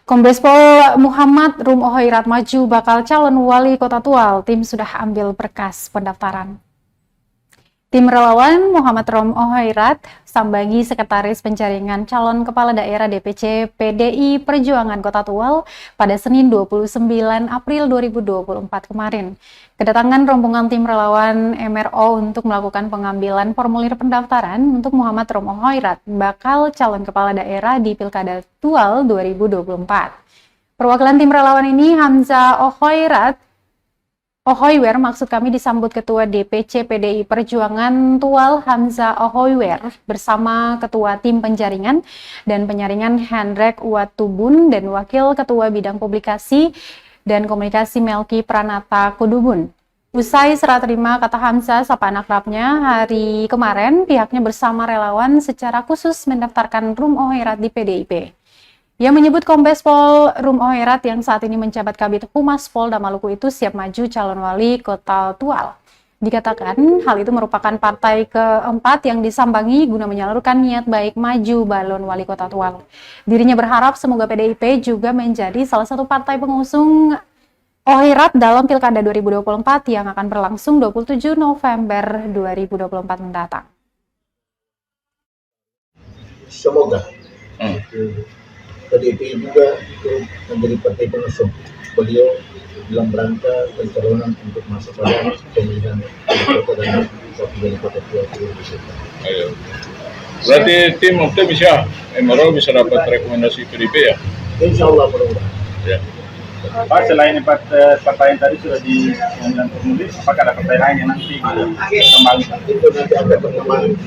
Kombes Pol Muhammad Rum Ohoirat maju bakal calon wali Kota Tual. Tim sudah ambil berkas pendaftaran. Tim relawan Muhammad Rum Ohoirat sambangi Sekretaris Penjaringan Calon Kepala Daerah DPC PDI Perjuangan Kota Tual pada Senin 29 April 2024 kemarin. Kedatangan rombongan tim relawan MRO untuk melakukan pengambilan formulir pendaftaran untuk Muhammad Rum Ohoirat bakal calon kepala daerah di Pilkada Tual 2024. Perwakilan tim relawan ini Hamzah Ohoiwer, maksud kami, disambut Ketua DPC PDI Perjuangan Tual Hamzah Ohoiwer bersama Ketua Tim Penjaringan dan Penyaringan Hendrek Watubun dan Wakil Ketua Bidang Publikasi dan Komunikasi Melki Pranata Kudubun. Usai serah terima, kata Hamzah, sapa anak rapnya, hari kemarin pihaknya bersama relawan secara khusus mendaftarkan Rum Ohoirat di PDIP. Ia menyebut Kombes Pol Rum Ohoirat yang saat ini menjabat Kabid Humas Polda Maluku itu siap maju calon wali Kota Tual. Dikatakan hal itu merupakan partai keempat yang disambangi guna menyalurkan niat baik maju balon wali Kota Tual. Dirinya berharap semoga PDIP juga menjadi salah satu partai pengusung Ohoirat dalam Pilkada 2024 yang akan berlangsung 27 November 2024 mendatang. Semoga PDIP juga menjadi partai pengusung beliau dalam rangka pencalonan untuk masuk pada pemilihan kota dan wakil kota Tual. Berarti tim optimis ya, MRO bisa dapat rekomendasi PDIP ya? Insya Allah mudah-mudahan. Ya. Pak, selain partai yang tadi sudah diambil formulir, apakah ada partai lain yang nanti kembali? Itu nanti akan berkembang.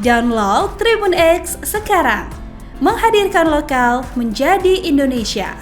Download Tribun X sekarang, menghadirkan lokal menjadi Indonesia.